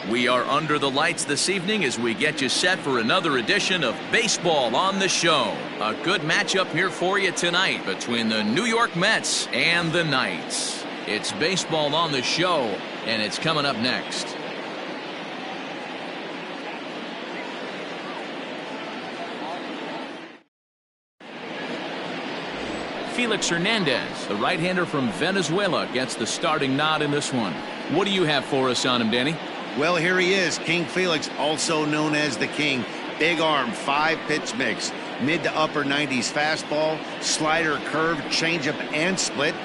We are under the lights this evening as we get you set for another edition of Baseball on the Show. A good matchup here for you tonight between the New York Mets and the Knights. It's Baseball on the Show, and it's coming up next. Felix Hernandez, the right-hander from Venezuela, gets the starting nod in this one. What do you have for us on him, Danny? Well, here he is, King Felix, also known as the King. Big arm, 5-pitch mix, mid to upper 90s fastball, slider, curve, changeup, and split.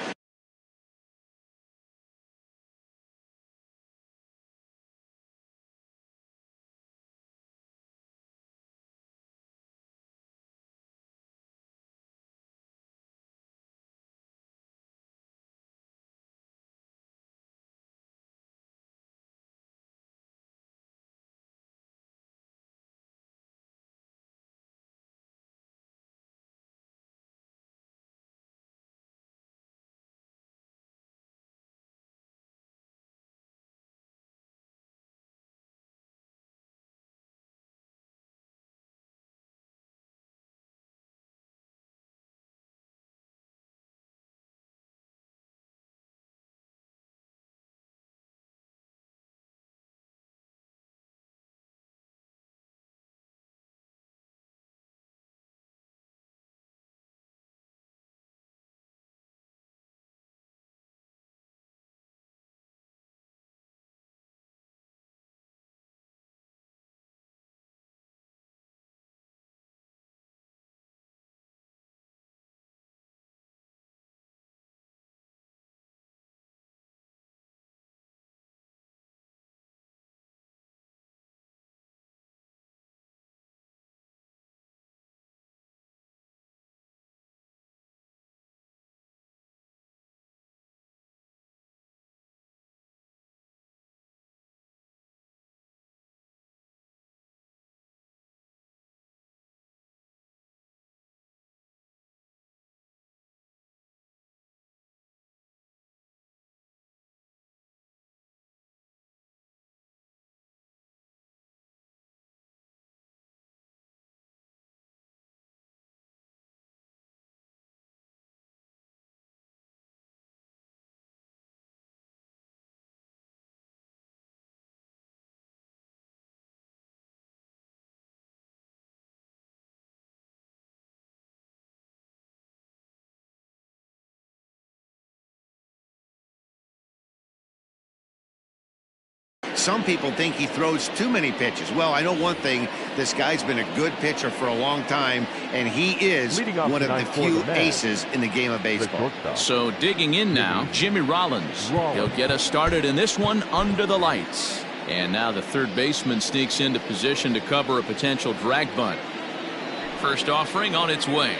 Some people think he throws too many pitches. Well, I know one thing. This guy's been a good pitcher for a long time, and he is one of the few aces in the game of baseball. So digging in now, Jimmy Rollins. He'll get us started in this one under the lights. And now the third baseman sneaks into position to cover a potential drag bunt. First offering on its way.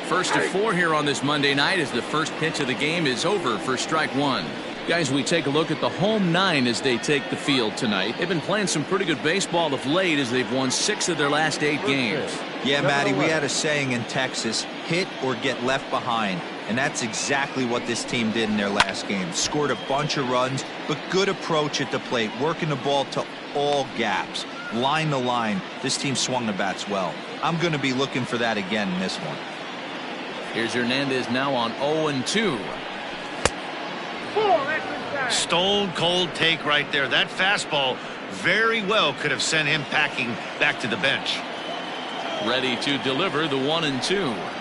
1-4 here on this Monday night as the first pitch of the game is over for strike one. Guys, we take a look at the home nine as they take the field tonight. They've been playing some pretty good baseball of late as they've won 6 of their last 8 games. Yeah, Matty, we had a saying in Texas, hit or get left behind. And that's exactly what this team did in their last game. Scored a bunch of runs, but good approach at the plate, working the ball to all gaps. Line to line, this team swung the bats well. I'm going to be looking for that again in this one. Here's Hernandez now on 0-2. Stone cold take right there. That fastball very well could have sent him packing back to the bench. Ready to deliver the 1-2.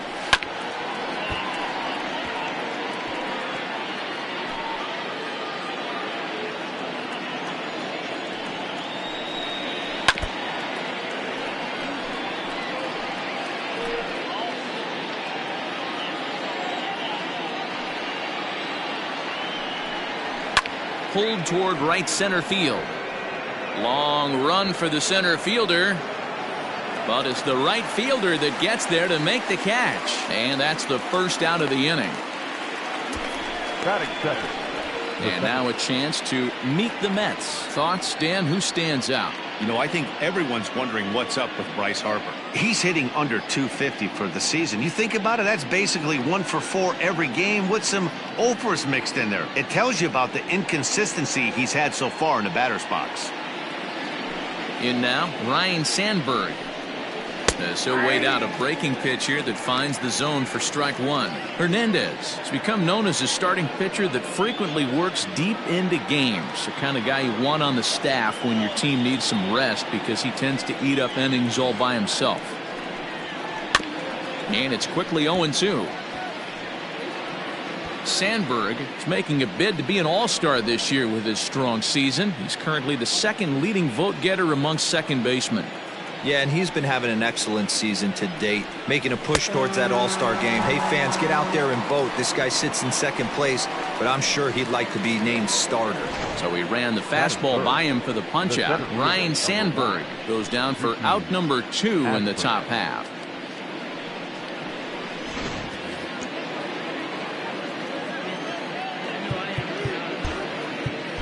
Pulled toward right center field. Long run for the center fielder. But it's the right fielder that gets there to make the catch. And that's the first out of the inning. And now a chance to meet the Mets. Thoughts, Dan? Who stands out? You know, I think everyone's wondering what's up with Bryce Harper. He's hitting under 250 for the season. You think about it, that's basically 1 for 4 every game with some Oprahs mixed in there. It tells you about the inconsistency he's had so far in the batter's box. In now, Ryne Sandberg. As he'll wait out a breaking pitch here that finds the zone for strike one. Hernandez has become known as a starting pitcher that frequently works deep into games. The kind of guy you want on the staff when your team needs some rest because he tends to eat up innings all by himself. And it's quickly 0-2. Sandberg is making a bid to be an all-star this year with his strong season. He's currently the second leading vote getter among second basemen. Yeah, and he's been having an excellent season to date, making a push towards that all-star game. Hey, fans, get out there and vote. This guy sits in second place, but I'm sure he'd like to be named starter. So he ran the fastball by him for the punch-out. Ryne Sandberg goes down for out number 2 in the top half.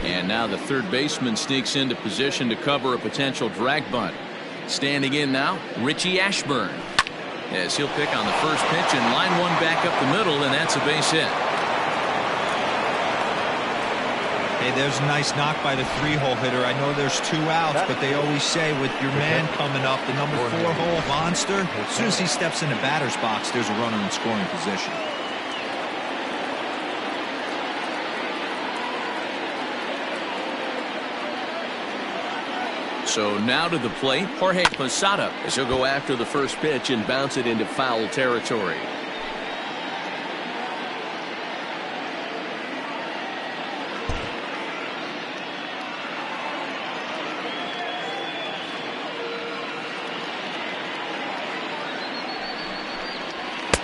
And now the third baseman sneaks into position to cover a potential drag bunt. Standing in now, Richie Ashburn. As he'll pick on the first pitch and line one back up the middle, and that's a base hit. Hey, there's a nice knock by the 3-hole hitter. I know there's 2 outs, but they always say with your man coming up, the number 4-hole monster, as soon as he steps in the batter's box, there's a runner in scoring position. So now to the plate, Jorge Posada, as he'll go after the first pitch and bounce it into foul territory.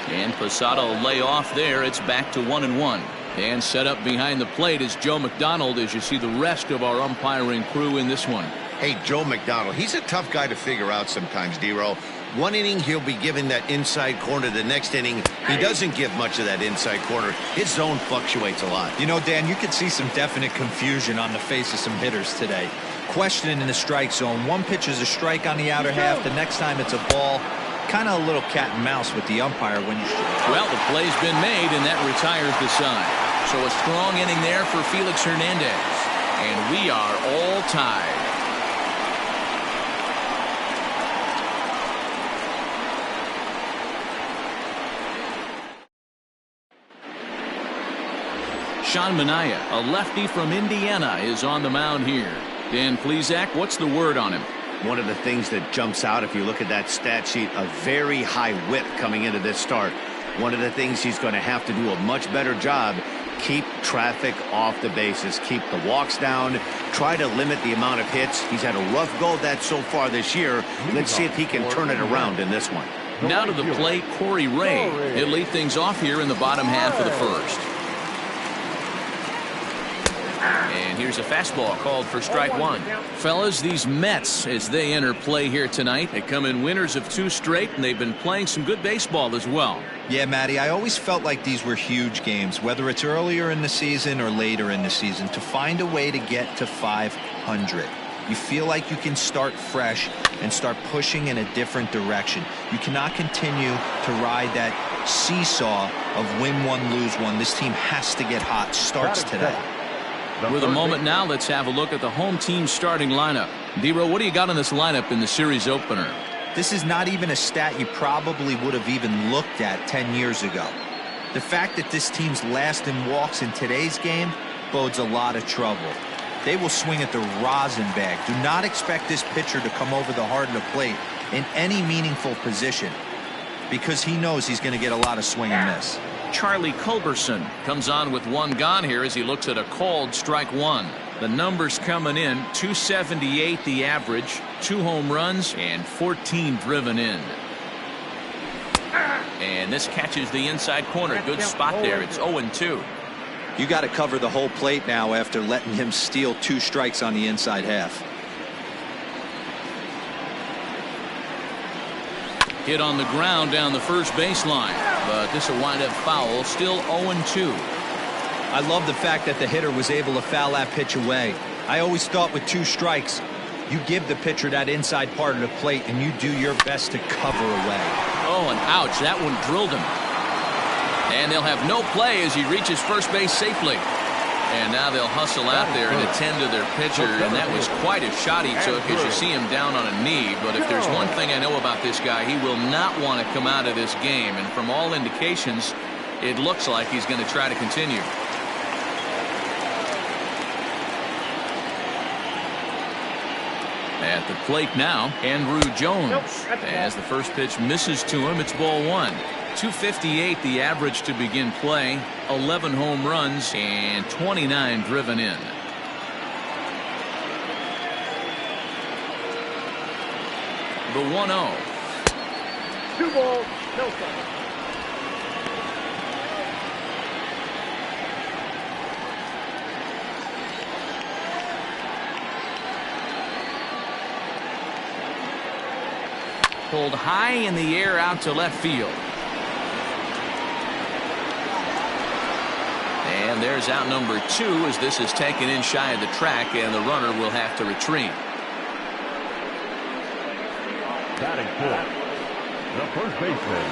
And Posada will lay off there. It's back to 1-1. And set up behind the plate is Joe McDonald as you see the rest of our umpiring crew in this one. Hey, Joe McDonald, he's a tough guy to figure out sometimes, D-Row. One inning, he'll be giving that inside corner. The next inning, he doesn't give much of that inside corner. His zone fluctuates a lot. You know, Dan, you could see some definite confusion on the face of some hitters today. Questioning in the strike zone. One pitch is a strike on the outer half. The next time it's a ball. Kind of a little cat and mouse with the umpire when you... Well, the play's been made, and that retires the side. So a strong inning there for Felix Hernandez. And we are all tied. Sean Manaea, a lefty from Indiana, is on the mound here. Dan Plesac, what's the word on him? One of the things that jumps out if you look at that stat sheet, a very high whip coming into this start. One of the things he's going to have to do a much better job, keep traffic off the bases, keep the walks down, try to limit the amount of hits. He's had a rough go of that so far this year. Let's see if he can turn it around in this one. Now to the plate, Corey Ray. He'll lead things off here in the bottom half of the first. And here's a fastball called for strike one. Fellas, these Mets, as they enter play here tonight, they come in winners of 2 straight, and they've been playing some good baseball as well. Yeah, Matty, I always felt like these were huge games, whether it's earlier in the season or later in the season, to find a way to get to 500. You feel like you can start fresh and start pushing in a different direction. You cannot continue to ride that seesaw of win one, lose one. This team has to get hot. Starts today. With a moment now, let's have a look at the home team starting lineup. D-Row, what do you got on this lineup in the series opener? This is not even a stat you probably would have even looked at 10 years ago. The fact that this team's last in walks in today's game bodes a lot of trouble. They will swing at the rosin bag. Do not expect this pitcher to come over the heart of the plate in any meaningful position because he knows he's going to get a lot of swing and miss. Charlie Culberson comes on with 1 gone here as he looks at a called strike 1. The numbers coming in, 278 the average, 2 home runs, and 14 driven in. And this catches the inside corner. Good spot there. It's 0-2. You got to cover the whole plate now after letting him steal 2 strikes on the inside half. Hit on the ground down the first baseline, but this will wind up foul. Still 0-2. I love the fact that the hitter was able to foul that pitch away. I always thought with 2 strikes, You give the pitcher that inside part of the plate, and you do your best to cover away. Oh, and ouch, that one drilled him. And they'll have no play as he reaches first base safely. And now they'll hustle out there and attend to their pitcher, and that was quite a shot he took as you see him down on a knee. But if there's one thing I know about this guy, he will not want to come out of this game. And from all indications, it looks like he's going to try to continue. At the plate now, Andrew Jones. As the first pitch misses to him, it's ball one. 258 the average to begin play. 11 home runs and 29 driven in. The 1-0. 2 balls, no strikes. Pulled high in the air out to left field. And there's out number 2 as this is taken in shy of the track, and the runner will have to retreat. Batting fourth, the first baseman,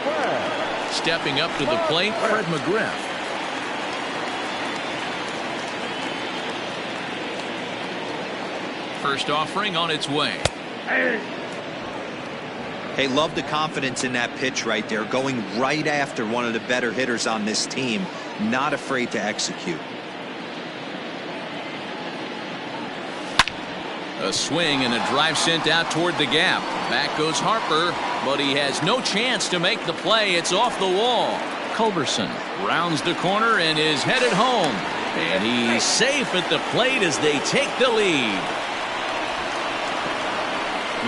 Fred. Stepping up to the plate, Fred McGriff. First offering on its way. Hey, love the confidence in that pitch right there, going right after one of the better hitters on this team, not afraid to execute. A swing and a drive sent out toward the gap. Back goes Harper, but he has no chance to make the play. It's off the wall. Culberson rounds the corner and is headed home. And he's safe at the plate as they take the lead.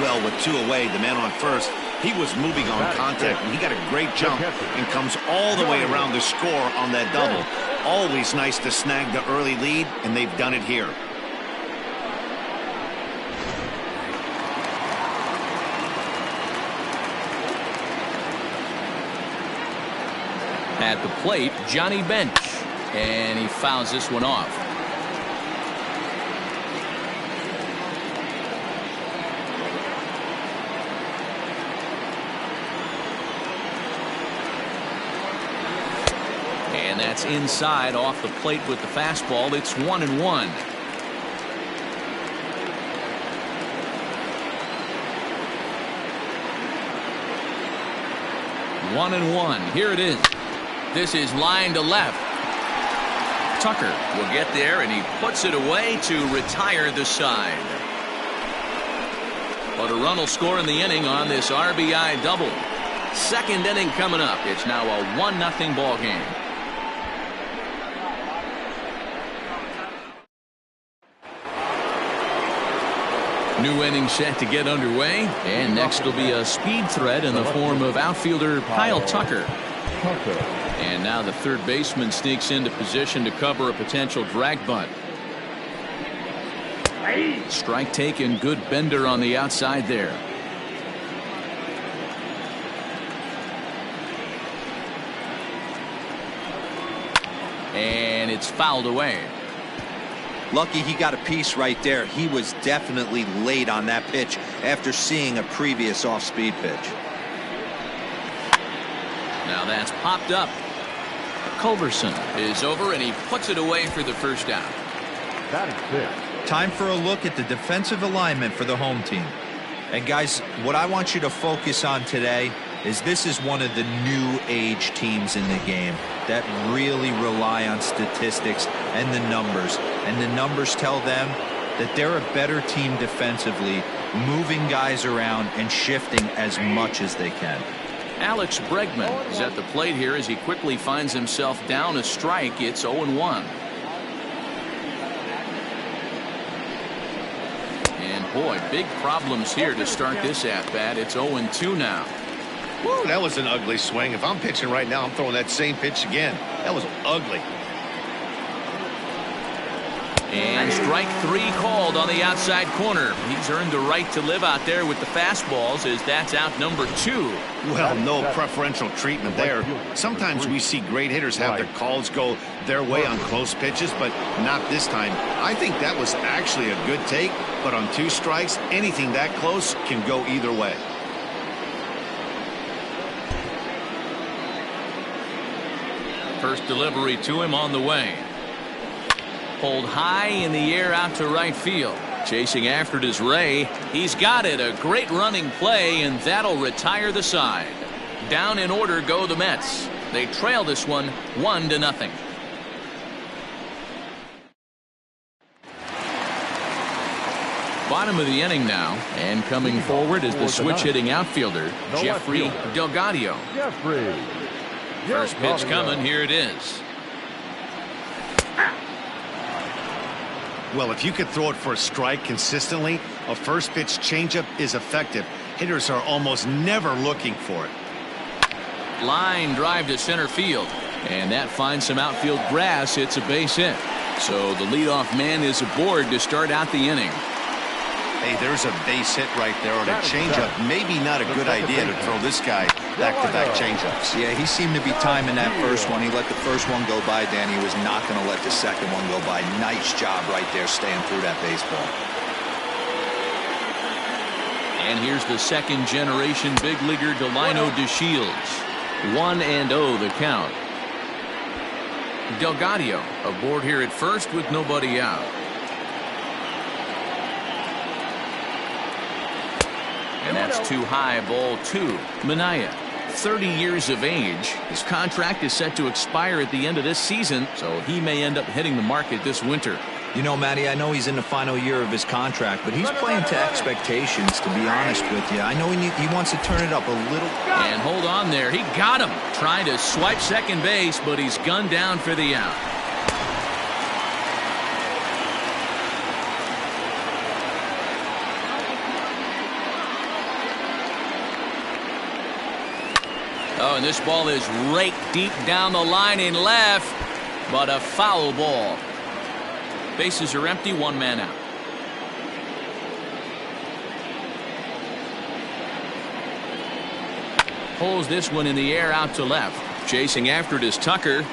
Well, with 2 away, the man on first, he was moving on contact, and he got a great jump and comes all the way around to score on that double. Always nice to snag the early lead, and they've done it here. At the plate, Johnny Bench, and he fouls this one off. And that's inside off the plate with the fastball. It's 1-1. Here it is. This is line to left. Tucker will get there, and he puts it away to retire the side. But a run will score in the inning on this RBI double. Second inning coming up. It's now a 1-0 ball game. New inning set to get underway, and next will be a speed threat in the form of outfielder Kyle Tucker. And now the third baseman sneaks into position to cover a potential drag bunt. Strike taken, good bender on the outside there. And it's fouled away. Lucky he got a piece right there. He was definitely late on that pitch after seeing a previous off-speed pitch. Now that's popped up. Culberson is over, and he puts it away for the first out. Time for a look at the defensive alignment for the home team. And guys, what I want you to focus on today is this is one of the new age teams in the game that really rely on statistics and the numbers. And the numbers tell them that they're a better team defensively, moving guys around and shifting as much as they can. Alex Bregman is at the plate here as he quickly finds himself down a strike. It's 0-1. And boy, big problems here to start this at-bat. It's 0-2 now. Woo, that was an ugly swing. If I'm pitching right now, I'm throwing that same pitch again. That was ugly. And strike 3 called on the outside corner. He's earned the right to live out there with the fastballs, as that's out number 2. Well, no preferential treatment there. Sometimes we see great hitters have their calls go their way on close pitches, but not this time. I think that was actually a good take, but on 2 strikes, anything that close can go either way. First delivery to him on the way. Pulled high in the air out to right field. Chasing after it is Ray. He's got it. A great running play, and that'll retire the side. Down in order go the Mets. They trail this one 1-0. Bottom of the inning now, and coming forward is the switch-hitting outfielder, Jeffrey Delgadio. First pitch coming. Here it is. Well, if you could throw it for a strike consistently, a first pitch changeup is effective. Hitters are almost never looking for it. Line drive to center field, and that finds some outfield grass. It's a base hit. So the leadoff man is aboard to start out the inning. Hey, there's a base hit right there on a changeup. Maybe not a good idea to throw this guy back-to-back changeups. Yeah, he seemed to be timing that first one. He let the first one go by, Danny. He was not going to let the second one go by. Nice job right there staying through that baseball. And here's the second-generation big leaguer Delino DeShields. 1-0 the count. Delgadio aboard here at first with nobody out. And that's too high, ball 2. Manaea, 30 years of age. His contract is set to expire at the end of this season, so he may end up hitting the market this winter. You know, Matty, I know he's in the final year of his contract, but he's playing to expectations, to be honest with you. I know he wants to turn it up a little. And hold on there. He got him. Trying to swipe second base, but he's gunned down for the out. Oh, and this ball is raked deep down the line in left, but a foul ball. Bases are empty, 1 man out. Pulls this one in the air out to left. Chasing after it is Tucker.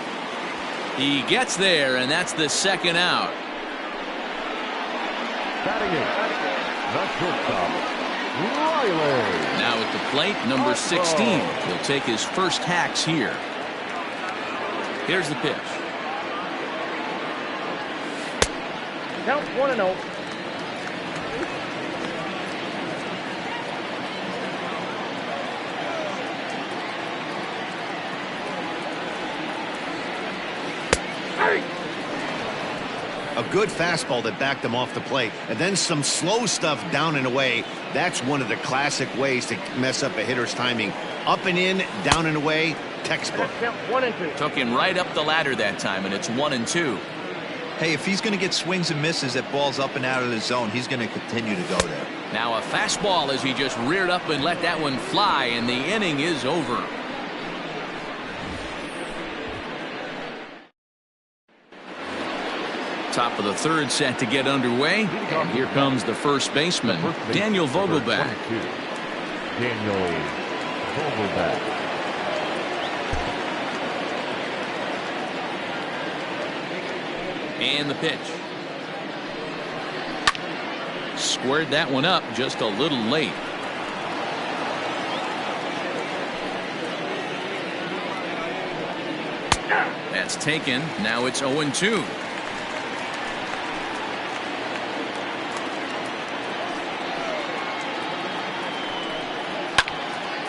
He gets there, and that's the second out. Batting in, the shortstop, Riley. Now at the plate, number 16. He'll take his first hacks here. Here's the pitch. Count 1-0. A good fastball that backed him off the plate, and then some slow stuff down and away. That's one of the classic ways to mess up a hitter's timing. Up and in, down and away, textbook. Count 1-2. Took him right up the ladder that time, and it's 1-2. Hey, if he's going to get swings and misses at balls up and out of the zone, he's going to continue to go there. Now a fastball as he just reared up and let that one fly, and the inning is over. Top of the third set to get underway, and here comes the first baseman, Daniel Vogelbach. Daniel Vogelbach. And the pitch. Squared that one up just a little late. That's taken. Now it's 0-2.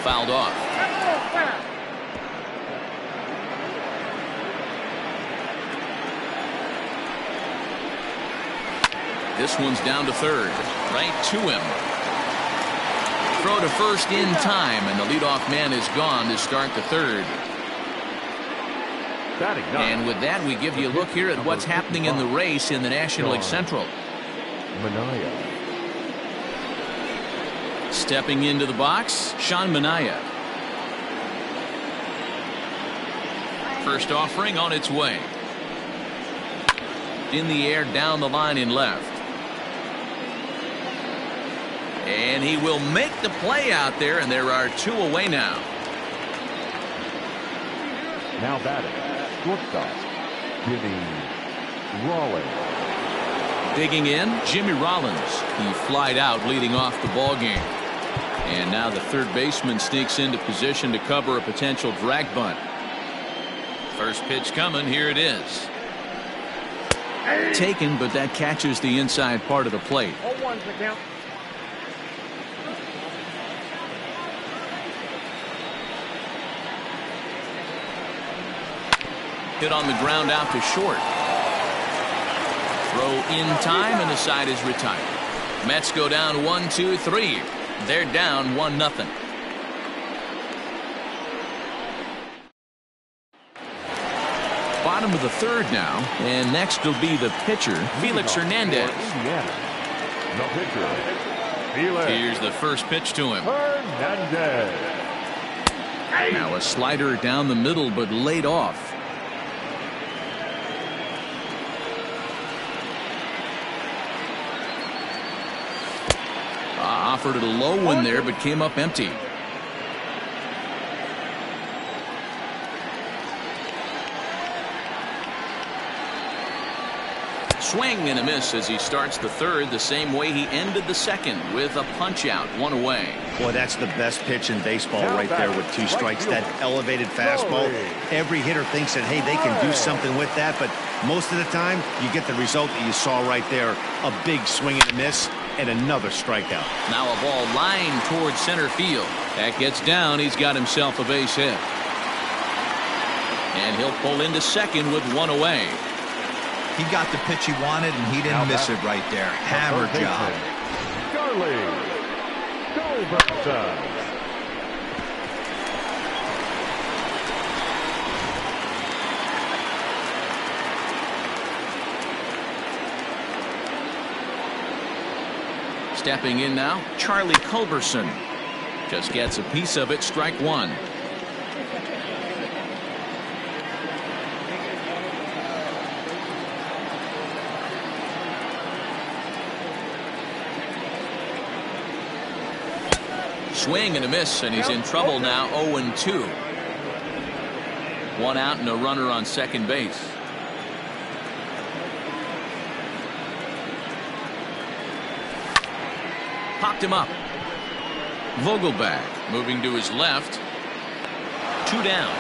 Fouled off. This one's down to third. Right to him. Throw to first in time, and the leadoff man is gone to start the third. And with that, we give you a look here at what's happening in the race in the National League Central. Manaea. Stepping into the box, Sean Manaea. First offering on its way. In the air, down the line in left. And he will make the play out there, and there are 2 away now. Now batting, shortstop, Jimmy Rollins. Digging in, Jimmy Rollins. He flied out leading off the ball game. And now the third baseman sneaks into position to cover a potential drag bunt. First pitch coming. Here it is. Taken, but that catches the inside part of the plate. 0-1's the count. Hit on the ground out to short. Throw in time, and the side is retired. Mets go down 1-2-3. They're down 1-0. Bottom of the third now, and next will be the pitcher, Felix Hernandez. The pitcher, Felix. Here's the first pitch to him. Hernandez. Now a slider down the middle, but laid off. Offered it a low one there, but came up empty. Swing and a miss as he starts the third the same way he ended the second, with a punch out, 1 away. Boy, that's the best pitch in baseball right there with 2 strikes. That elevated fastball. Every hitter thinks that, hey, they can do something with that, but most of the time you get the result that you saw right there. A big swing and a miss and another strikeout. Now a ball lined towards center field. That gets down. He's got himself a base hit. And he'll pull into second with 1 away. He got the pitch he wanted, and he didn't miss it right there. Hammer job. Charlie Culberson. Stepping in now, Charlie Culberson. Just gets a piece of it, strike 1. Swing and a miss, and he's in trouble now. 0-2. 1 out and a runner on second base. Popped him up. Vogelback moving to his left. 2 down.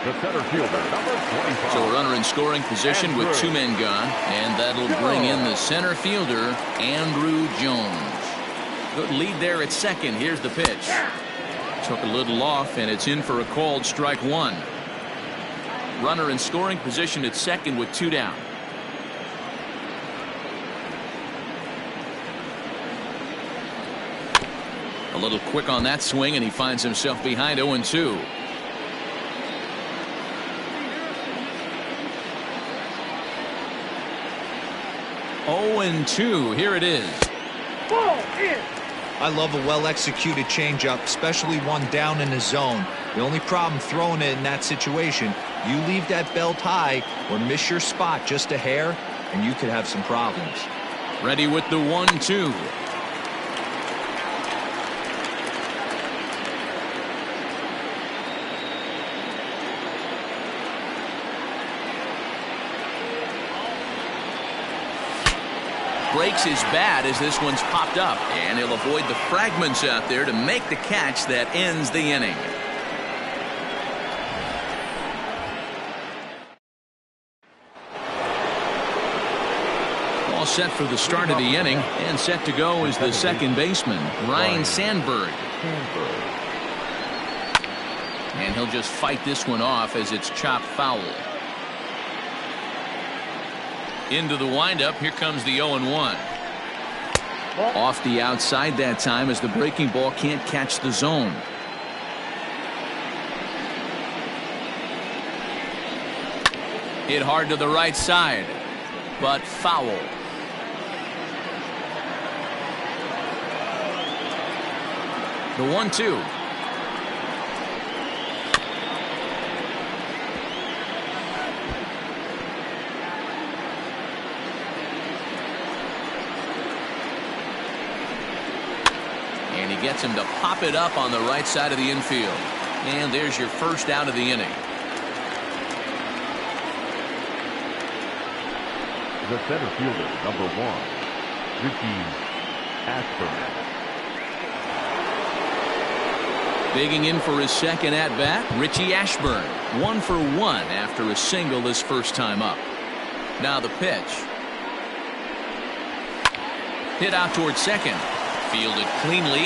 The center fielder, number 25. So a runner in scoring position with 2 men gone, and that'll bring in the center fielder, Andrew Jones. Good lead there at second. Here's the pitch. Took a little off, and it's in for a called strike 1. Runner in scoring position at second with 2 down. A little quick on that swing, and he finds himself behind. 0-2. Here it is. Ball in. I love a well-executed changeup, especially one down in the zone. The only problem throwing it in that situation, you leave that belt high or miss your spot just a hair, and you could have some problems. Ready with the 1-2. Breaks his bat as this one's popped up, and he'll avoid the fragments out there to make the catch that ends the inning. All set for the start of the inning, and set to go is the second baseman, Ryan Sandberg. And he'll just fight this one off as it's chopped foul. Into the windup. Here comes the 0-1. Off the outside that time as the breaking ball can't catch the zone. Hit hard to the right side, but foul. The 1-2. And he gets him to pop it up on the right side of the infield. And there's your first out of the inning. The center fielder, number 1, Ricky Ashburn. Digging in for his second at-bat, Richie Ashburn. 1 for 1 after a single his first time up. Now the pitch. Hit out towards second. Fielded cleanly.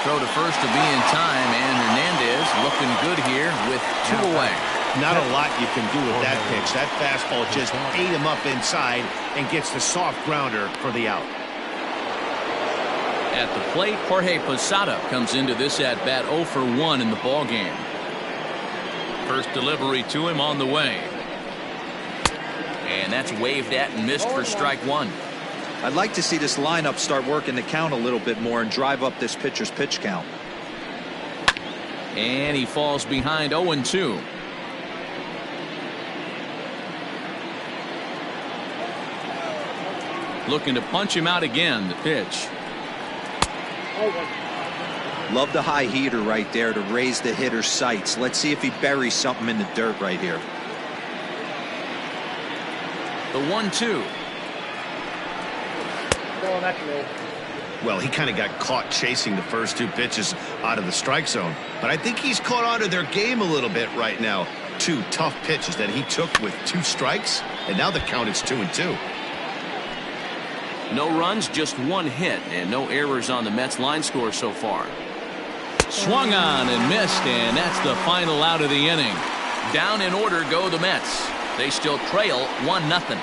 Throw to first to be in time, and Hernandez looking good here with 2 away. Not a lot you can do with that pitch. That fastball just ate him up inside and gets the soft grounder for the out. At the plate, Jorge Posada comes into this at-bat 0 for 1 in the ballgame. First delivery to him on the way. And that's waved at and missed for strike 1. I'd like to see this lineup start working the count a little bit more and drive up this pitcher's pitch count. And he falls behind 0-2. Looking to punch him out again. The pitch. Love the high heater right there to raise the hitter's sights. Let's see if he buries something in the dirt right here. The 1-2. Well, he kind of got caught chasing the first 2 pitches out of the strike zone. But I think he's caught on to their game a little bit right now. 2 tough pitches that he took with 2 strikes. And now the count is 2-2. No runs, just 1 hit, and no errors on the Mets line score so far. Swung on and missed, and that's the final out of the inning. Down in order go the Mets. They still trail 1-0.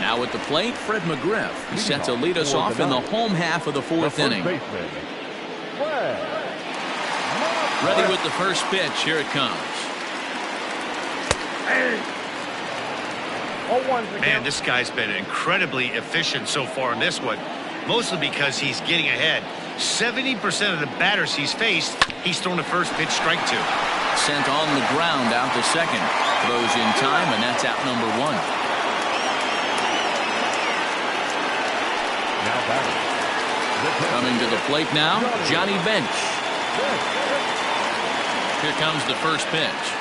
Now at the plate, Fred McGriff. He's set to lead us off in the home half of the 4th inning. Ready with the first pitch. Here it comes. Man, this guy's been incredibly efficient so far in this one, mostly because he's getting ahead. 70% of the batters he's faced, he's thrown the first pitch strike to. Sent on the ground out to second. Throws in time, and that's out number 1. Now batting. Coming to the plate now, Johnny Bench. Here comes the first pitch.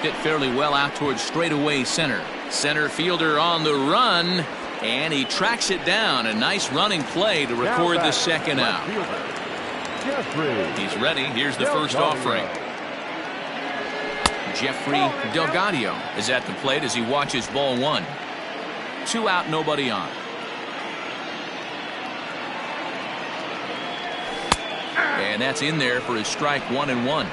Hit fairly well out towards straightaway center. Center fielder on the run, and he tracks it down. A nice running play to record the second out. He's ready. Here's the first offering. Jeffrey Delgadio is at the plate as he watches ball 1. 2 out, nobody on. And that's in there for his strike 1-1.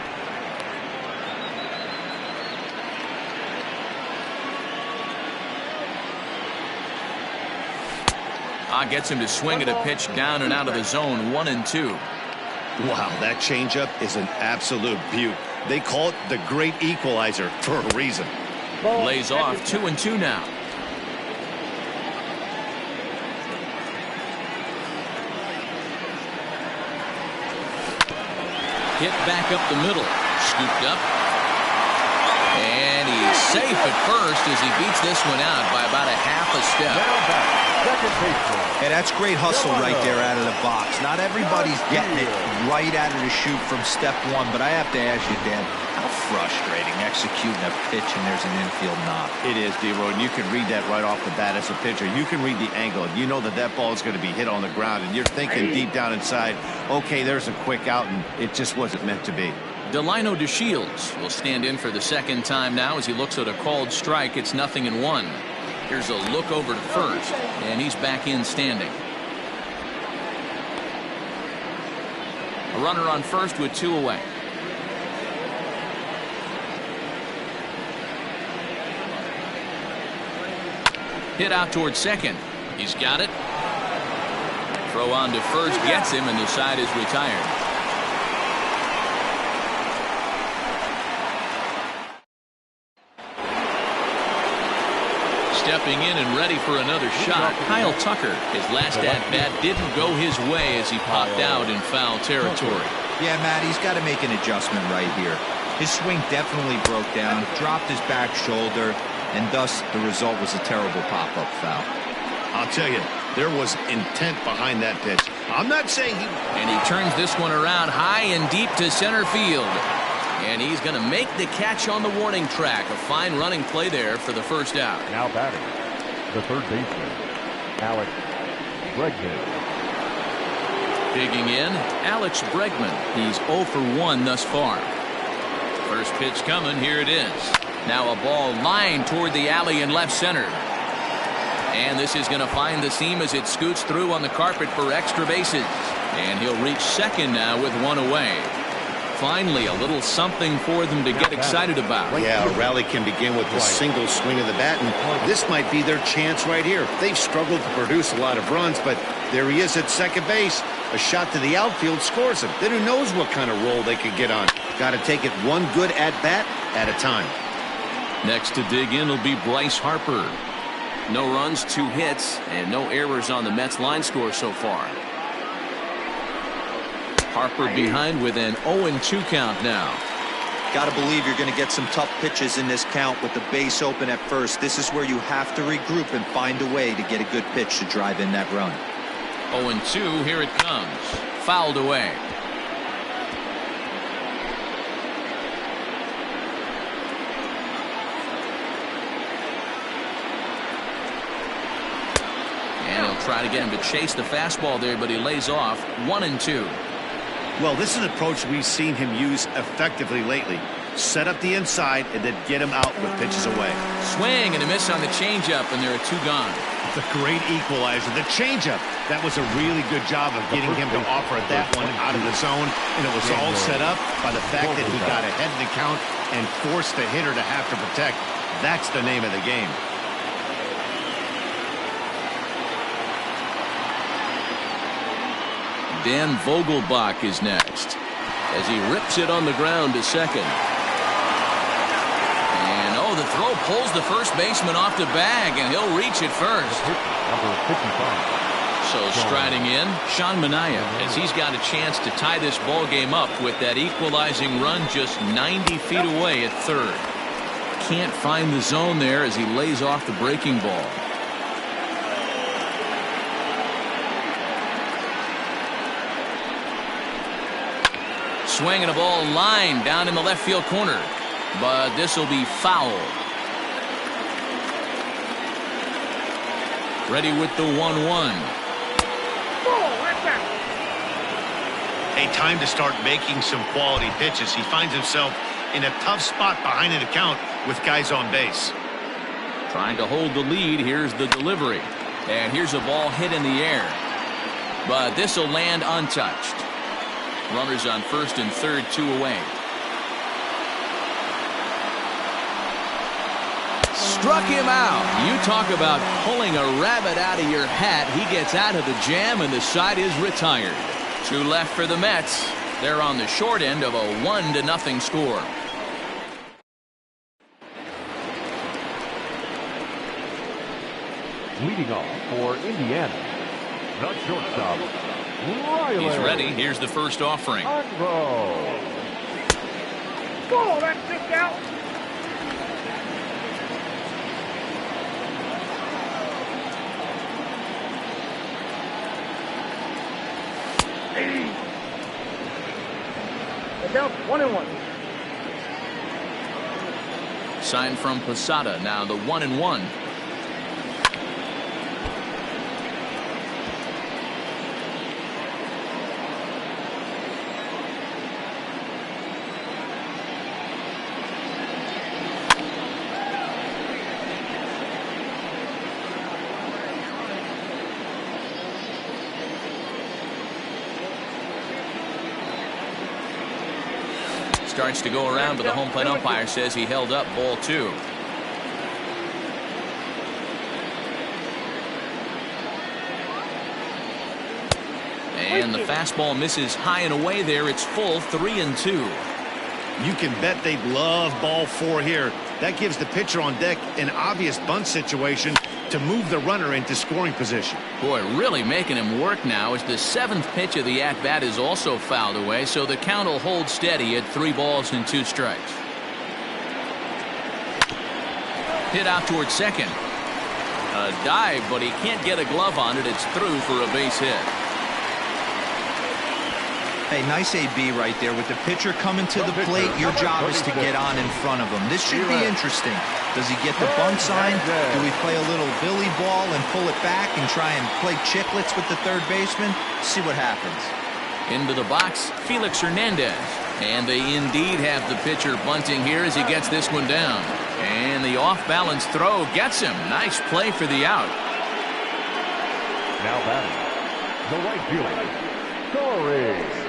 Gets him to swing at a pitch down and out of the zone. 1-2. Wow, that changeup is an absolute beaut. They call it the great equalizer for a reason. Lays off 2-2 now. Hit back up the middle. Scooped up. And he's safe at first as he beats this one out by about a half a step. Hey, that's great hustle right there out of the box. Not everybody's getting it right out of the chute from step 1, but I have to ask you, Dan, how frustrating executing a pitch and there's an infield knock. It is, D-Roy, and you can read that right off the bat as a pitcher. You can read the angle. You know that that ball is going to be hit on the ground, and you're thinking deep down inside, okay, there's a quick out, and it just wasn't meant to be. Delino DeShields will stand in for the second time now as he looks at a called strike. It's 0-1. Here's a look over to first, and he's back in standing. A runner on first with 2 away. Hit out towards second. He's got it. Throw on to first gets him, and the side is retired. Stepping in and ready for another shot, Kyle Tucker. His last at-bat didn't go his way as he popped out in foul territory. Yeah, Matt, he's got to make an adjustment right here. His swing definitely broke down, dropped his back shoulder, and thus the result was a terrible pop-up foul. I'll tell you, there was intent behind that pitch. I'm not saying he... And he turns this one around high and deep to center field. And he's going to make the catch on the warning track. A fine running play there for the first out. Now batting, the third baseman, Alex Bregman. Digging in, Alex Bregman. He's 0 for 1 thus far. First pitch coming, here it is. Now a ball lined toward the alley in left center. And this is going to find the seam as it scoots through on the carpet for extra bases. And he'll reach second now with one away. Finally, a little something for them to get excited about. Yeah, a rally can begin with a single swing of the bat, and this might be their chance right here. They've struggled to produce a lot of runs, but there he is at second base. A shot to the outfield scores him. Then who knows what kind of roll they could get on. Got to take it one good at-bat at a time. Next to dig in will be Bryce Harper. No runs, 2 hits, and no errors on the Mets line score so far. Harper behind with an 0-2 count now. Got to believe you're going to get some tough pitches in this count with the base open at first. This is where you have to regroup and find a way to get a good pitch to drive in that run. 0-2, here it comes. Fouled away. And he'll try to get him to chase the fastball there, but he lays off. 1-2. Well, this is an approach we've seen him use effectively lately. Set up the inside and then get him out with pitches away. Swing and a miss on the changeup, and there are 2 gone. It's a great equalizer. The changeup, that was a really good job of getting him to offer that one out of the zone, and it was all set up by the fact that he got ahead of the count and forced the hitter to have to protect. That's the name of the game. Dan Vogelbach is next as he rips it on the ground to second. And the throw pulls the first baseman off the bag, and he'll reach it first. Number 55. So striding in, Sean Manaea, as he's got a chance to tie this ball game up with that equalizing run just 90 feet away at third. Can't find the zone there as he lays off the breaking ball. Swinging a ball line down in the left field corner, but this will be foul. Ready with the 1-1. A time to start making some quality pitches. He finds himself in a tough spot behind an account with guys on base. Trying to hold the lead. Here's the delivery. And here's a ball hit in the air. But this will land untouched. Runners on first and third, 2 away. Struck him out. You talk about pulling a rabbit out of your hat. He gets out of the jam, and the side is retired. 2 left for the Mets. They're on the short end of a 1-0 score. Leading off for Indiana, the shortstop, Riley. He's ready. Here's the first offering. Unroll. Oh, that's just out. It's down 1-1. Sign from Posada. Now the 1-1. Starts to go around, but the home plate umpire says he held up ball 2. And the fastball misses high and away there. It's full, 3-2. You can bet they'd love ball 4 here. That gives the pitcher on deck an obvious bunt situation to move the runner into scoring position. Boy, really making him work now as the 7th pitch of the at-bat is also fouled away, so the count will hold steady at 3 balls and 2 strikes. Hit out towards second. A dive, but he can't get a glove on it. It's through for a base hit. Hey, nice AB right there. With the pitcher coming to the plate, your job is to get on in front of him. This should be interesting. Does he get the bunt sign? Do we play a little billy ball and pull it back and try and play chicklets with the third baseman? See what happens. Into the box, Felix Hernandez. And they indeed have the pitcher bunting here as he gets this one down. And the off-balance throw gets him. Nice play for the out. Now batting, the right fielder, Corey.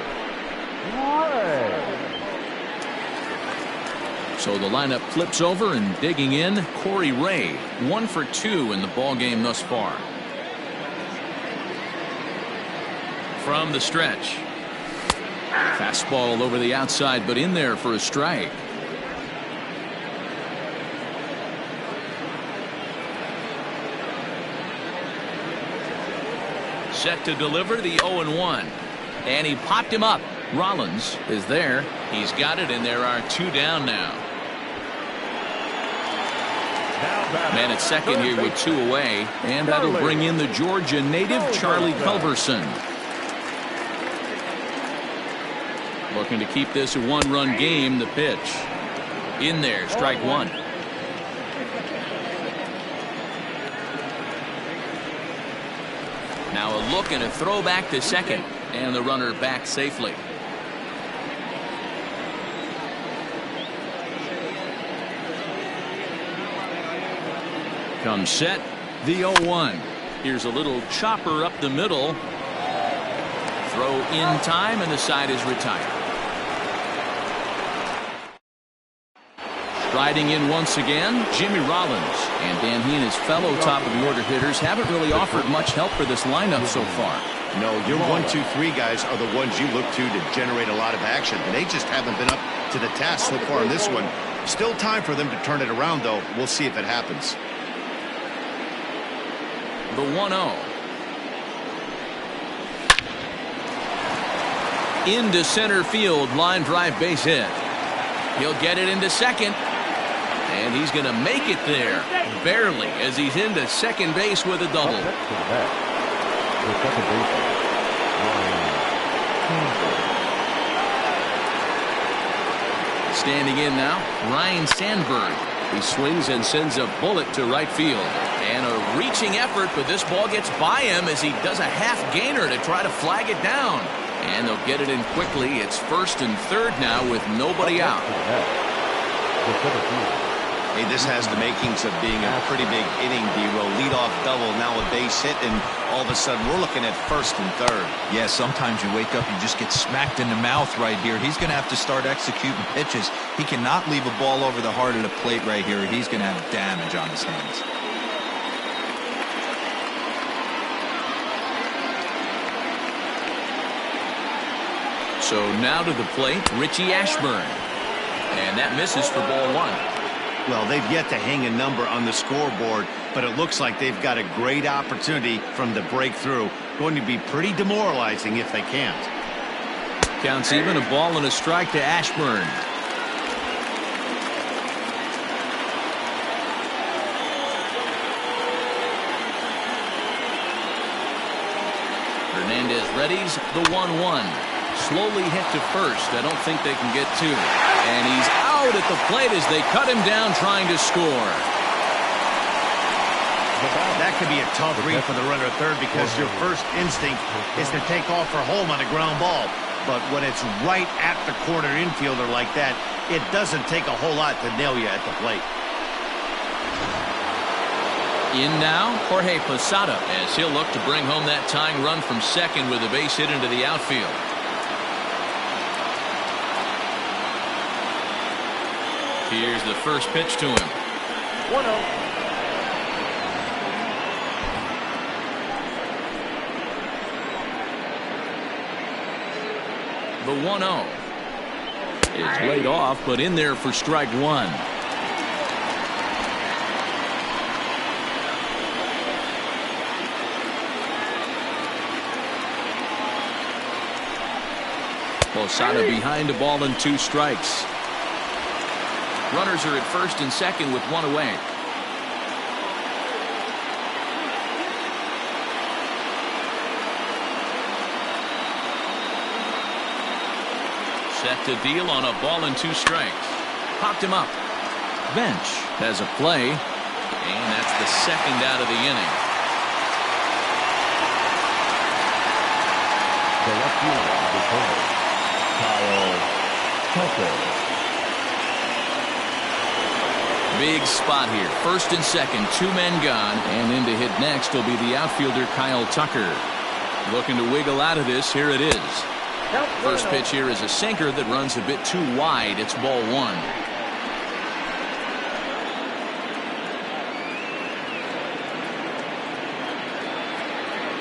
So the lineup flips over, and digging in, Corey Ray. 1 for 2 in the ball game thus far. From the stretch. Fastball over the outside, but in there for a strike. Set to deliver the 0-1. And he popped him up. Rollins is there. He's got it, and there are 2 down now. Man at second here with 2 away, and that'll bring in the Georgia native Charlie Culberson. Looking to keep this a 1-run game. The pitch in there, strike 1. Now a look and a throw back to second, and the runner back safely. Comes set, the 0-1. Here's a little chopper up the middle. Throw in time, and the side is retired. Striding in once again, Jimmy Rollins. And Dan, he and his fellow top-of-the-order hitters haven't really offered much help for this lineup so far. No, your 1, 2, 3 guys are the ones you look to generate a lot of action. And they just haven't been up to the task so far in this one. Still time for them to turn it around, though. We'll see if it happens. The 1-0. Into center field, line drive base hit. He'll get it into second. And he's going to make it there. Barely, as he's into second base with a double. Standing in now, Ryan Sandberg. He swings and sends a bullet to right field. And a reaching effort, but this ball gets by him as he does a half gainer to try to flag it down. And they'll get it in quickly. It's first and third now with nobody out. Hey, this has the makings of being a pretty big inning, D-Row. Leadoff double, now a base hit, and all of a sudden we're looking at first and third. Yeah, sometimes you wake up, you just get smacked in the mouth right here. He's going to have to start executing pitches. He cannot leave a ball over the heart of the plate right here. He's going to have damage on his hands. So now to the plate, Richie Ashburn. And that misses for ball 1. Well, they've yet to hang a number on the scoreboard, but it looks like they've got a great opportunity from the breakthrough. Going to be pretty demoralizing if they can't. Counts even, a ball and a strike to Ashburn. Hernandez readies the 1-1. Slowly hit to first. I don't think they can get 2. And he's out at the plate as they cut him down trying to score. That could be a tough read for the runner at third because your first instinct is to take off for home on a ground ball. But when it's right at the corner infielder like that, it doesn't take a whole lot to nail you at the plate. In now, Jorge Posada, as he'll look to bring home that tying run from second with a base hit into the outfield. Here's the first pitch to him. 1-0. The 1-0 is laid off, but in there for strike 1. Posada behind a ball and 2 strikes. Runners are at first and second with 1 away. Set to deal on a ball and 2 strikes. Popped him up. Bench has a play, and that's the second out of the inning. The left fielder, the corner, Kyle Tucker. Big spot here. First and second, 2 men gone, and in to hit next will be the outfielder Kyle Tucker. Looking to wiggle out of this. Here it is. First pitch here is a sinker that runs a bit too wide. It's ball 1.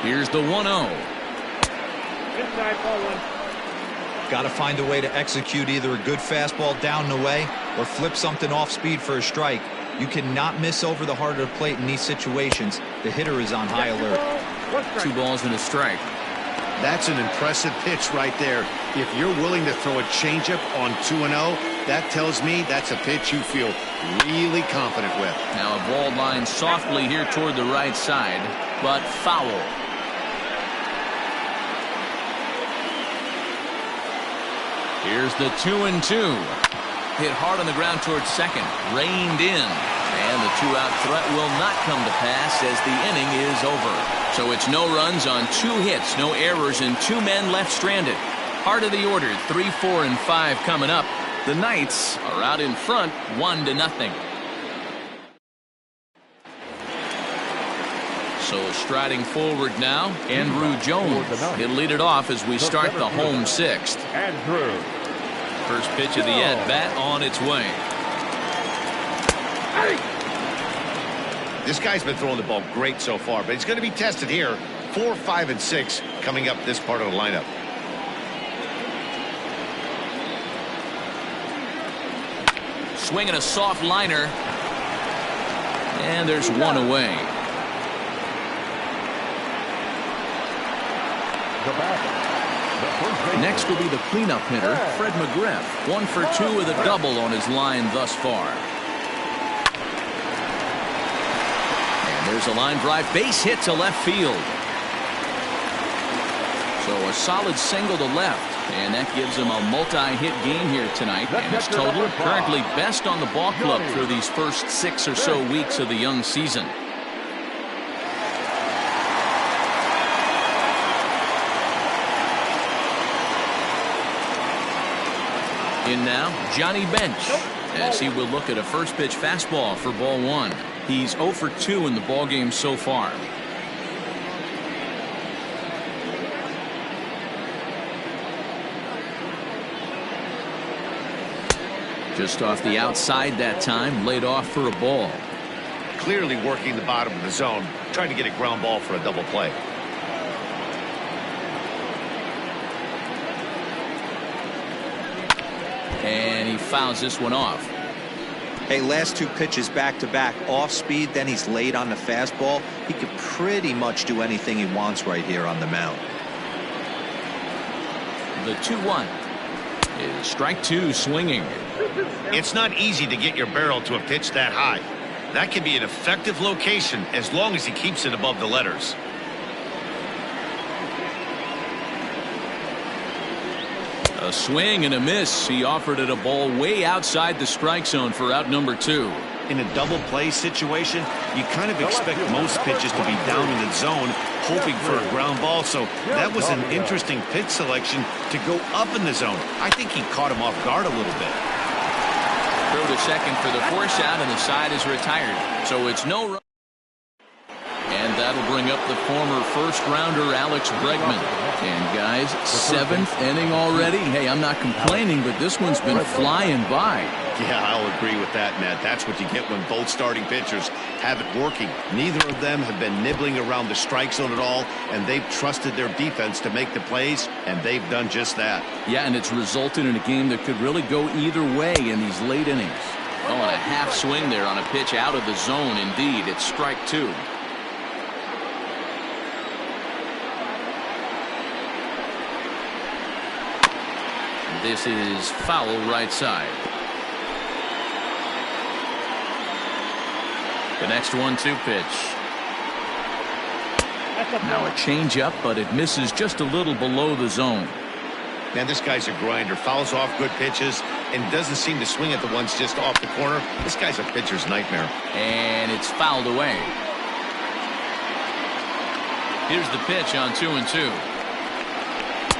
Here's the 1-0. Inside ball 1. Got to find a way to execute either a good fastball down the way or flip something off speed for a strike. You cannot miss over the heart of the plate in these situations. The hitter is on high alert. 2 balls and a strike. That's an impressive pitch right there. If you're willing to throw a changeup on 2-0, that tells me that's a pitch you feel really confident with. Now a ball lined softly here toward the right side, but foul. Here's the 2-2. Hit hard on the ground towards second. Reined in. And the 2-out threat will not come to pass as the inning is over. So it's no runs on 2 hits, no errors, and 2 men left stranded. Heart of the order, 3, 4, and 5 coming up. The Knights are out in front, 1-0. So striding forward now, Andrew Jones. He'll lead it off as we start the home 6th. Andrew. First pitch of the at-bat on its way. This guy's been throwing the ball great so far, but he's going to be tested here. 4, 5, and 6 coming up this part of the lineup. Swinging a soft liner. And there's 1 away. Next will be the cleanup hitter, Fred McGriff. 1 for 2 with a double on his line thus far. And there's a line drive base hit to left field. So a solid single to left, and that gives him a multi-hit game here tonight. And his total currently best on the ball club through these first 6 or so weeks of the young season. In now, Johnny Bench, as he will look at a first pitch fastball for ball 1. He's 0 for 2 in the ball game so far. Just off the outside that time, laid off for a ball. Clearly working the bottom of the zone, trying to get a ground ball for a double play. And he fouls this one off. Hey, last 2 pitches back-to-back off speed, then he's late on the fastball. He could pretty much do anything he wants right here on the mound. The 2-1 is strike 2 swinging. It's not easy to get your barrel to a pitch that high. That can be an effective location as long as he keeps it above the letters. A swing and a miss. He offered it a ball way outside the strike zone for out number 2. In a double play situation, you kind of expect most pitches to be down in the zone, hoping for a ground ball. So that was an interesting pitch selection to go up in the zone. I think he caught him off guard a little bit. Throw to second for the force out, and the side is retired. So it's no run. And that'll bring up the former first-rounder Alex Bregman. And guys, 7th inning already. Hey, I'm not complaining, but this one's been flying by. Yeah, I'll agree with that, Matt. That's what you get when both starting pitchers have it working. Neither of them have been nibbling around the strike zone at all, and they've trusted their defense to make the plays, and they've done just that. Yeah, and it's resulted in a game that could really go either way in these late innings. Oh, and a half swing there on a pitch out of the zone. Indeed, it's strike 2. This is foul right side. The next 1-2 pitch. Now a changeup, but it misses just a little below the zone. Man, this guy's a grinder. Fouls off good pitches and doesn't seem to swing at the ones just off the corner. This guy's a pitcher's nightmare. And it's fouled away. Here's the pitch on 2-2.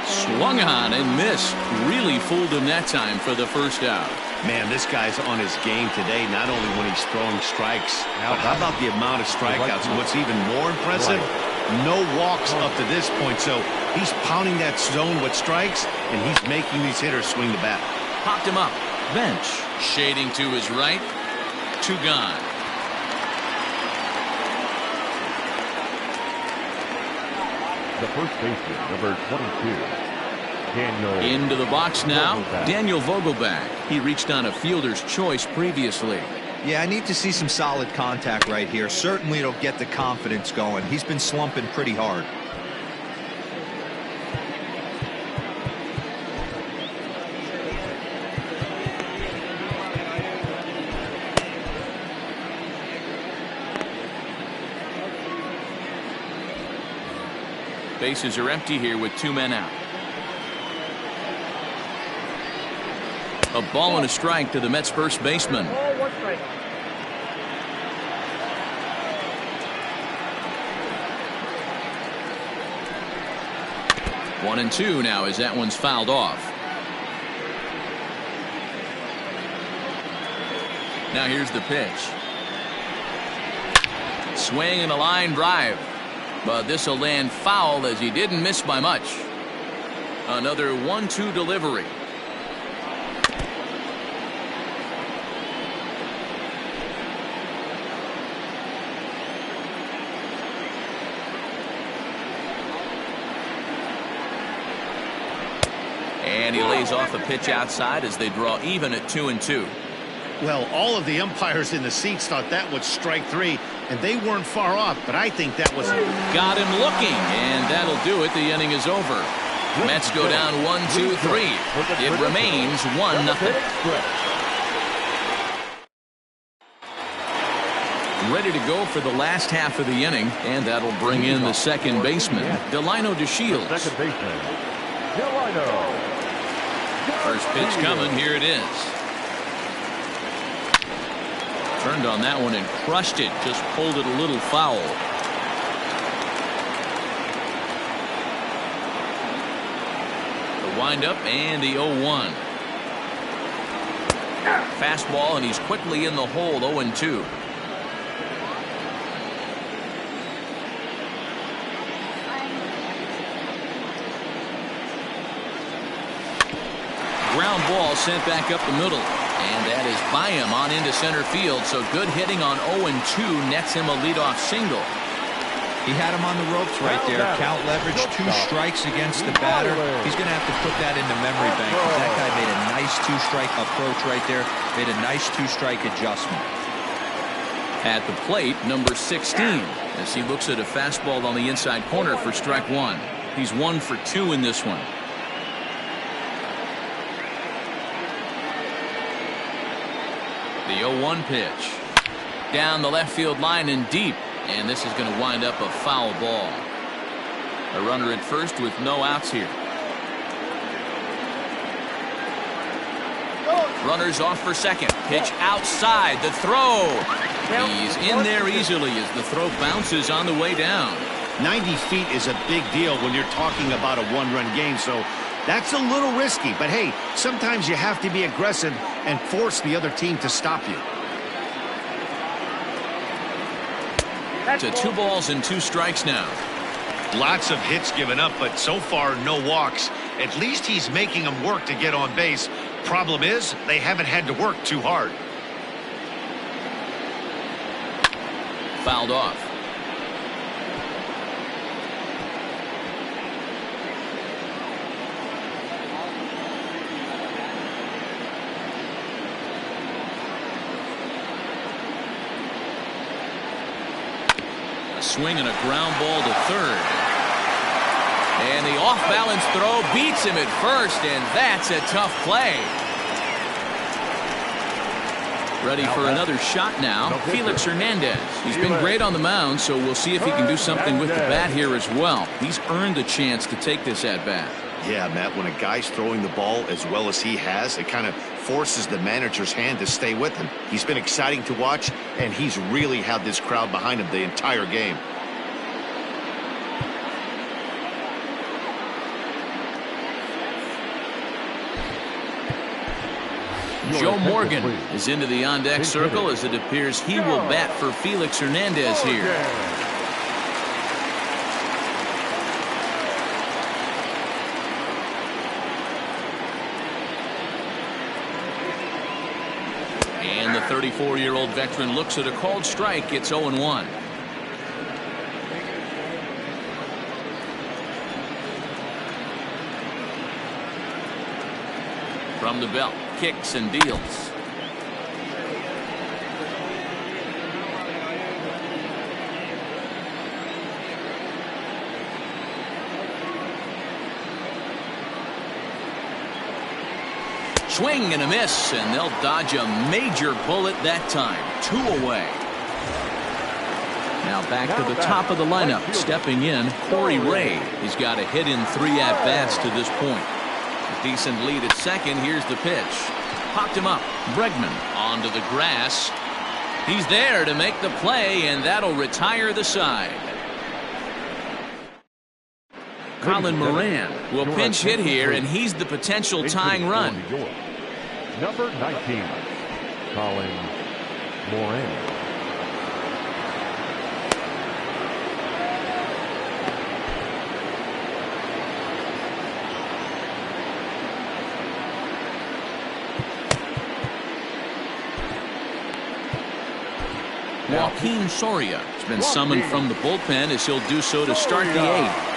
Swung on and missed. Really fooled him that time for the first out. Man, this guy's on his game today, not only when he's throwing strikes, but how about the amount of strikeouts? And what's even more impressive, no walks up to this point. So he's pounding that zone with strikes, and he's making these hitters swing the bat. Popped him up. Bench. Shading to his right. 2 gone. The first baseman, number 22. Daniel. Into the box now, Daniel Vogelback. He reached on a fielder's choice previously. Yeah, I need to see some solid contact right here. Certainly it'll get the confidence going. He's been slumping pretty hard. Bases are empty here with 2 men out. A ball and a strike to the Mets first baseman. 1 strike. One and 2 now as that one's fouled off. Now here's the pitch. Swing and a line drive. But this will land foul as he didn't miss by much. Another 1-2 delivery. And he lays off a pitch outside as they draw even at 2-2. Well, all of the umpires in the seats thought that was strike 3, and they weren't far off, but I think that was... Got him looking, and that'll do it. The inning is over. Mets go down 1-2-3. It remains 1-0. Ready to go for the last half of the inning, and that'll bring in the second baseman, Delino DeShields. Second baseman, Delino. First pitch coming. Here it is. Turned on that one and crushed it. Just pulled it a little foul. The windup and the 0-1. Fastball, and he's quickly in the hole. 0-2. Ground ball sent back up the middle. And that is by him on into center field. So good hitting on 0-2 nets him a leadoff single. He had him on the ropes right there. Count leverage, 2 strikes against the batter. He's going to have to put that into memory bank. That guy made a nice 2-strike approach right there. Made a nice 2-strike adjustment. At the plate, number 16, as he looks at a fastball on the inside corner for strike 1. He's 1 for 2 in this one. The 0-1 pitch. Down the left field line and deep. And this is going to wind up a foul ball. A runner at first with no outs here. Runners off for second. Pitch outside. The throw. He's in there easily as the throw bounces on the way down. 90 feet is a big deal when you're talking about a 1-run game. So that's a little risky. But, hey, sometimes you have to be aggressive and force the other team to stop you. To 2 balls and 2 strikes now. Lots of hits given up, but so far no walks. At least he's making them work to get on base. Problem is, they haven't had to work too hard. Fouled off. Swing and a ground ball to third. And the off-balance throw beats him at first, and that's a tough play. Ready for another shot now, Felix Hernandez. He's been great on the mound, so we'll see if he can do something with the bat here as well. He's earned a chance to take this at-bat. Yeah, Matt, when a guy's throwing the ball as well as he has, it kind of forces the manager's hand to stay with him. He's been exciting to watch, and he's really had this crowd behind him the entire game. Joe Morgan is into the on-deck circle as it appears he will bat for Felix Hernandez here. And the 34-year-old veteran looks at a called strike. It's 0-1. From the belt, kicks and deals. Swing and a miss, and they'll dodge a major bullet that time. 2 away. Now back to the top of the lineup. Stepping in, Corey Ray. He's got a hit in 3 at-bats to this point. A decent lead at second. Here's the pitch. Popped him up. Bregman onto the grass. He's there to make the play, and that'll retire the side. Colin Moran will pinch hit here, and he's the potential tying run. Number 19, Colin Moran. Joaquin Soria has been summoned from the bullpen as he'll do so to start the 8th.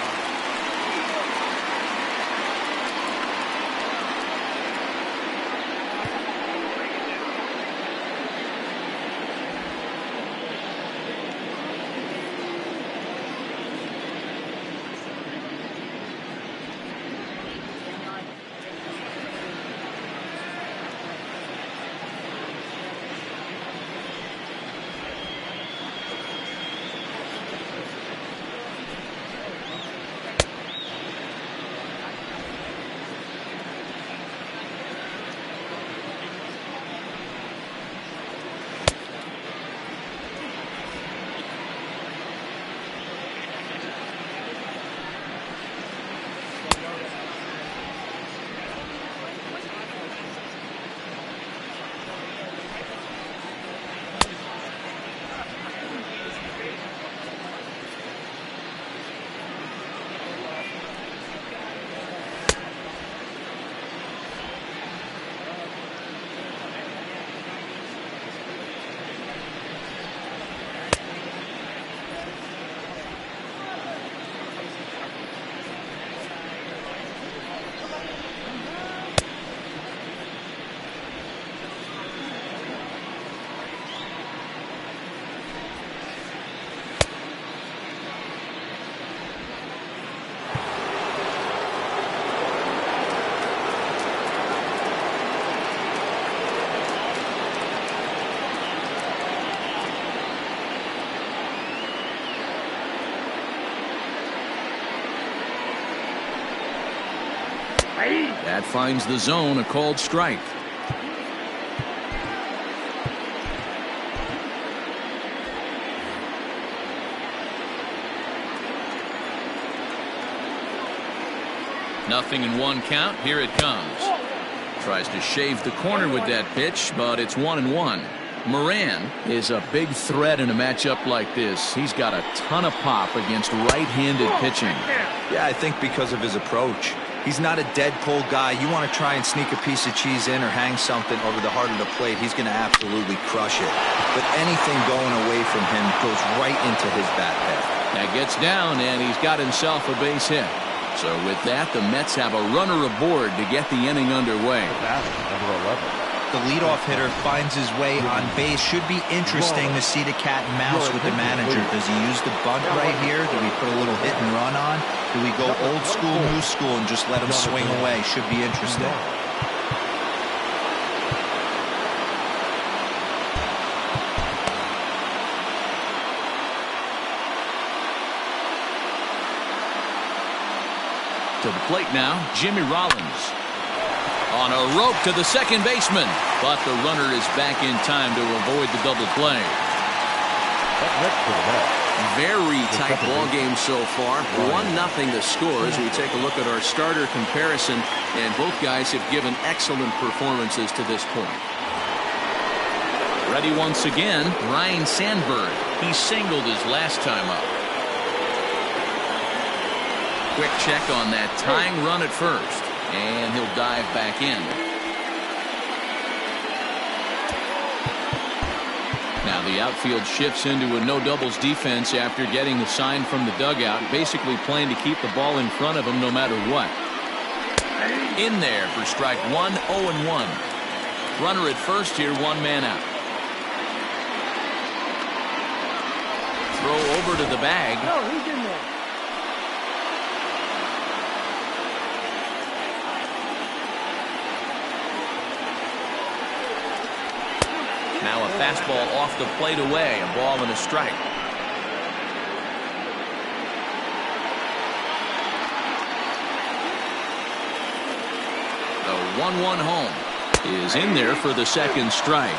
That finds the zone, a called strike. Nothing in 1 count. Here it comes. Tries to shave the corner with that pitch, but it's 1-1. Moran is a big threat in a matchup like this. He's got a ton of pop against right-handed pitching. Yeah, I think because of his approach. He's not a dead pull guy. You want to try and sneak a piece of cheese in or hang something over the heart of the plate, he's going to absolutely crush it. But anything going away from him goes right into his bat path. That gets down, and he's got himself a base hit. So with that, the Mets have a runner aboard to get the inning underway. Number 11. The leadoff hitter finds his way on base. Should be interesting to see the cat and mouse with the manager. Does he use the bunt right here? Do we put a little hit and run on? Do we go old school, new school, and just let him swing away? Should be interesting. To the plate now, Jimmy Rollins. On a rope to the second baseman, but the runner is back in time to avoid the double play. Very tight ball game so far. 1-0 the score as we take a look at our starter comparison, and both guys have given excellent performances to this point. Ready once again, Ryan Sandberg. He singled his last time up. Quick check on that tying run at first, and he'll dive back in. Now the outfield shifts into a no-doubles defense after getting the sign from the dugout, basically playing to keep the ball in front of him no matter what. In there for strike one, 0-1. Runner at first here, 1 man out. Throw over to the bag. No, he's in there. Now a fastball off the plate away, a ball and a strike. The 1-1 home is in there for the second strike.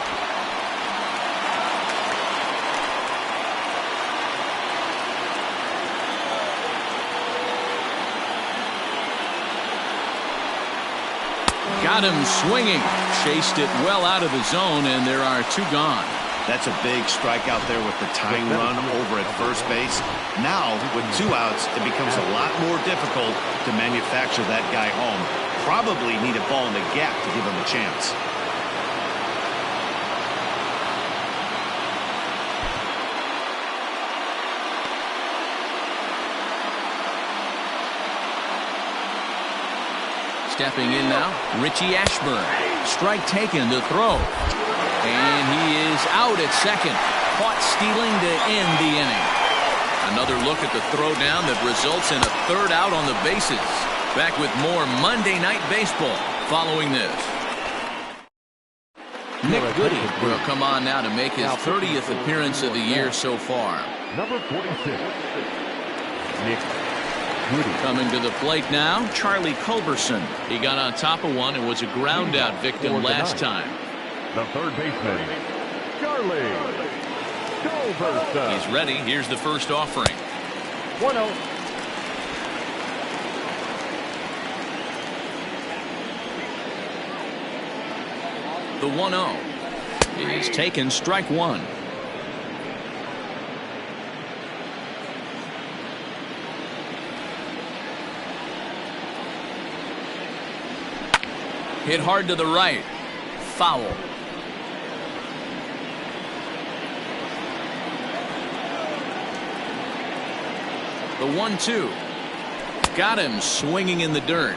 Got him swinging. Chased it well out of the zone, and there are 2 gone. That's a big strikeout there with the tying run over at first base. Now, with 2 outs, it becomes a lot more difficult to manufacture that guy home. Probably need a ball in the gap to give him a chance. Stepping in now, Richie Ashburn. Strike taken to throw. And he is out at second. Caught stealing to end the inning. Another look at the throw down that results in a 3rd out on the bases. Back with more Monday Night Baseball following this. Nick Goody will come on now to make his 30th appearance of the year so far. Number 46, Nick Goody. Coming to the plate now, Charlie Culberson. He got on top of one and was a ground out victim last time. The third baseman, Charlie Culberson. He's ready. Here's the first offering. 1-0. The 1-0 is taken, strike 1. Hit hard to the right. Foul. The 1-2. Got him swinging in the dirt.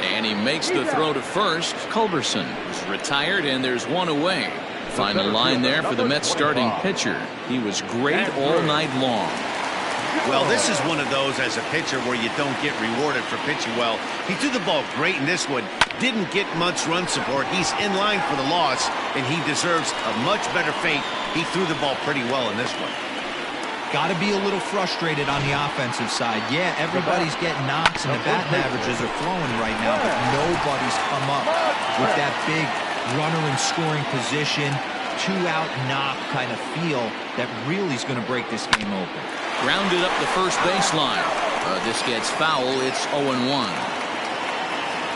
And he makes the throw to first. Culberson is retired, and there's 1 away. Final line there for the Mets starting pitcher. He was great all night long. Well, this is one of those as a pitcher where you don't get rewarded for pitching well. He threw the ball great in this one. Didn't get much run support. He's in line for the loss, and he deserves a much better fate. He threw the ball pretty well in this one. Got to be a little frustrated on the offensive side. Yeah, everybody's getting knocks, and the batting averages are flowing right now, but nobody's come up with that big runner in scoring position, 2-out knock kind of feel that really is going to break this game open. Grounded up the first baseline. This gets foul. It's 0-1.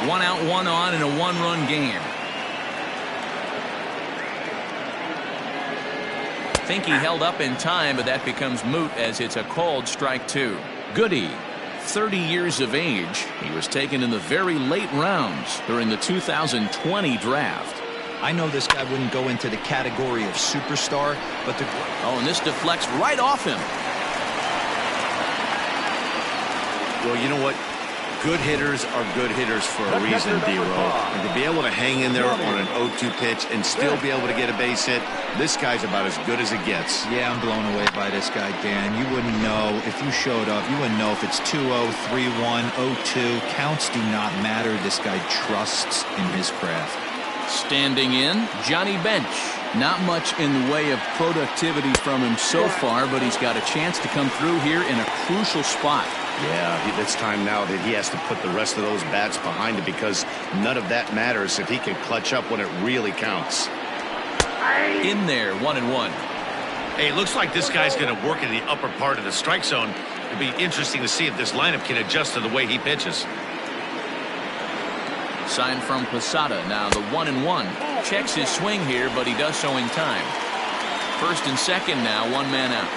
1 out, 1 on in a 1-run game. Think he held up in time, but that becomes moot as it's a called strike 2. Goody, 30 years of age. He was taken in the very late rounds during the 2020 draft. I know this guy wouldn't go into the category of superstar, but the... Oh, and this deflects right off him. Well, you know what? Good hitters are good hitters for a reason, D-Row. And to be able to hang in there on an 0-2 pitch and still be able to get a base hit, this guy's about as good as it gets. Yeah, I'm blown away by this guy, Dan. You wouldn't know if you showed up. You wouldn't know if it's 2-0, 3-1, 0-2. Counts do not matter. This guy trusts in his craft. Standing in, Johnny Bench. Not much in the way of productivity from him so far, but he's got a chance to come through here in a crucial spot. Yeah, it's time now that he has to put the rest of those bats behind him, because none of that matters if he can clutch up when it really counts. In there, 1-1. Hey, it looks like this guy's going to work in the upper part of the strike zone. It'll be interesting to see if this lineup can adjust to the way he pitches. Sign from Posada. Now the 1-1. Checks his swing here, but he does so in time. First and second now, one man out.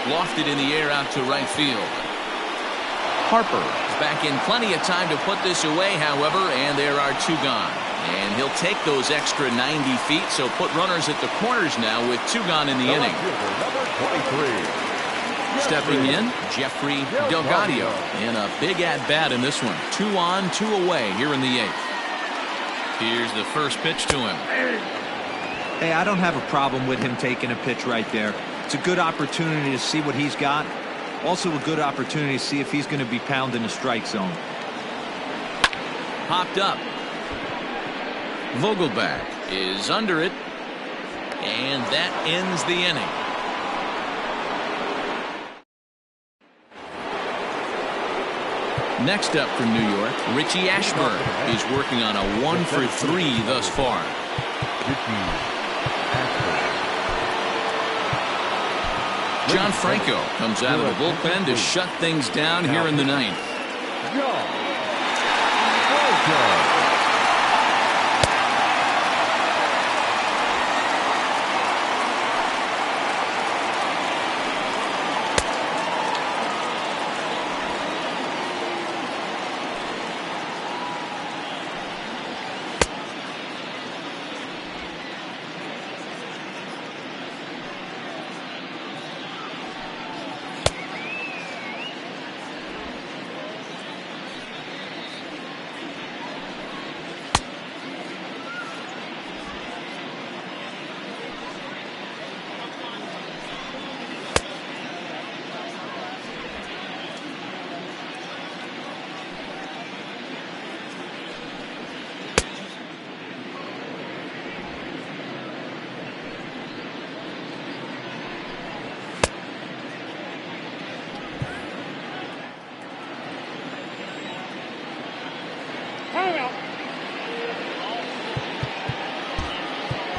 Lofted in the air out to right field. Harper is back in plenty of time to put this away, however, and there are two gone. And he'll take those extra 90 feet, so put runners at the corners now with two gone in the inning. Number 23. Stepping in, Jeffrey Delgadio in a big at-bat in this one. 2 on, 2 away here in the 8th. Here's the first pitch to him. Hey, I don't have a problem with him taking a pitch right there. It's a good opportunity to see what he's got. Also a good opportunity to see if he's going to be pounding the strike zone. Popped up. Vogelback is under it. And that ends the inning. Next up from New York, Richie Ashburn is working on a 1 for 3 thus far. John Franco comes out of the bullpen to shut things down here in the 9th.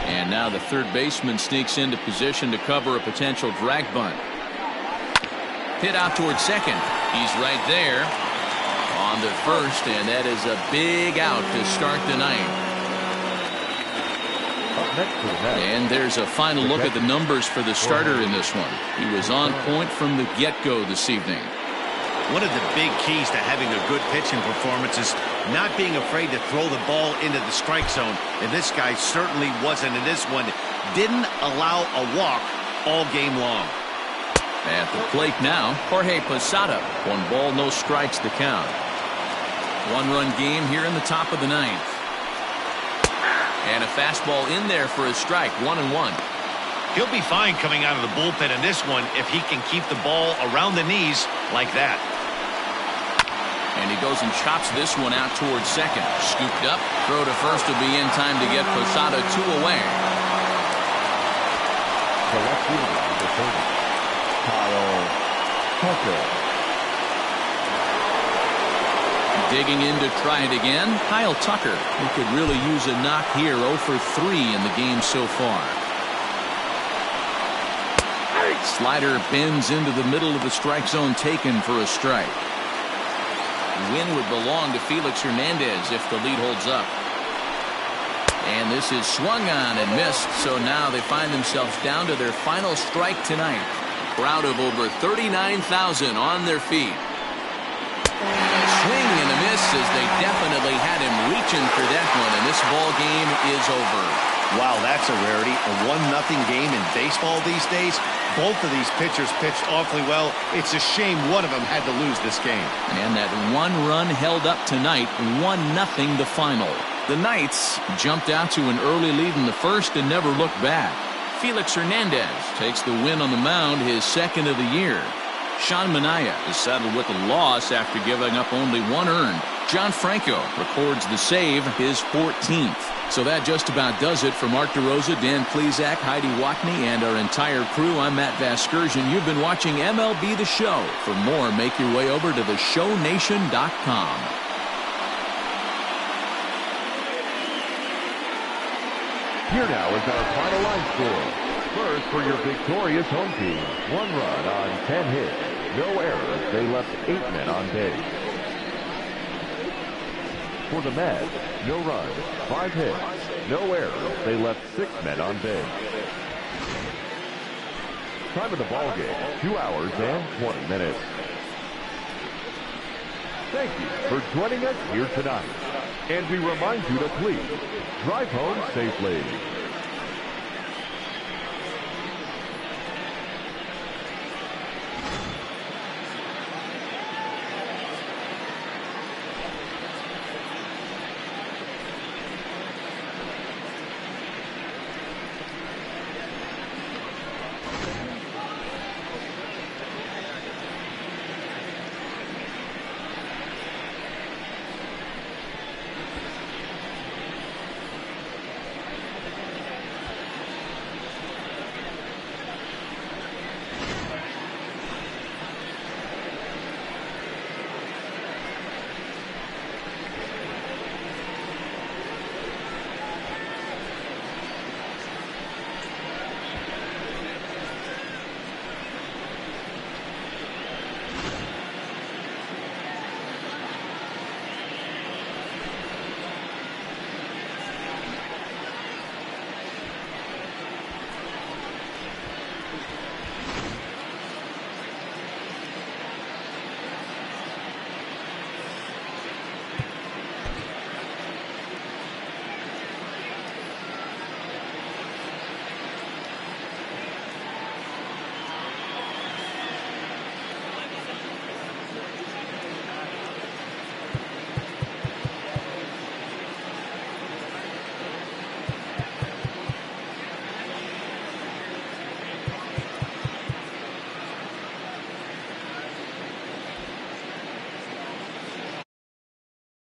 And now the third baseman sneaks into position to cover a potential drag bunt. Hit out towards second. He's right there on to first, and that is a big out to start the ninth. And there's a final look at the numbers for the starter in this one. He was on point from the get-go this evening. One of the big keys to having a good pitching performance is not being afraid to throw the ball into the strike zone. And this guy certainly wasn't in this one. Didn't allow a walk all game long. At the plate now, Jorge Posada. 1 ball, no strikes to count. 1-run game here in the top of the 9th. And a fastball in there for a strike. 1-1. He'll be fine coming out of the bullpen in this one if he can keep the ball around the knees like that. And he goes and chops this one out towards second. Scooped up. Throw to first will be in time to get Posada 2 away. Digging in to try it again, Kyle Tucker, who could really use a knock here. 0 for 3 in the game so far. Slider bends into the middle of the strike zone, taken for a strike. Win would belong to Felix Hernandez if the lead holds up. And this is swung on and missed, so now they find themselves down to their final strike tonight. Crowd of over 39,000 on their feet. Swing and a miss, as they definitely had him reaching for that one, and this ball game is over. Wow, that's a rarity. A 1-0 game in baseball these days. Both of these pitchers pitched awfully well. It's a shame one of them had to lose this game. And that 1 run held up tonight. 1-0 the final. The Knights jumped out to an early lead in the first and never looked back. Felix Hernandez takes the win on the mound, his second of the year. Sean Manaea is saddled with a loss after giving up only 1 earned. John Franco records the save, his 14th. So that just about does it for Mark DeRosa, Dan Plesac, Heidi Watney, and our entire crew. I'm Matt Vasgersian. You've been watching MLB The Show. For more, make your way over to theshownation.com. Here now is our final line score. First, for your victorious home team, 1 run on 10 hits. No errors. They left 8 men on base. For the Mets, no runs, 5 hits. No errors. They left 6 men on base. Time of the ball game, 2 hours and 20 minutes. Thank you for joining us here tonight. And we remind you to please drive home safely.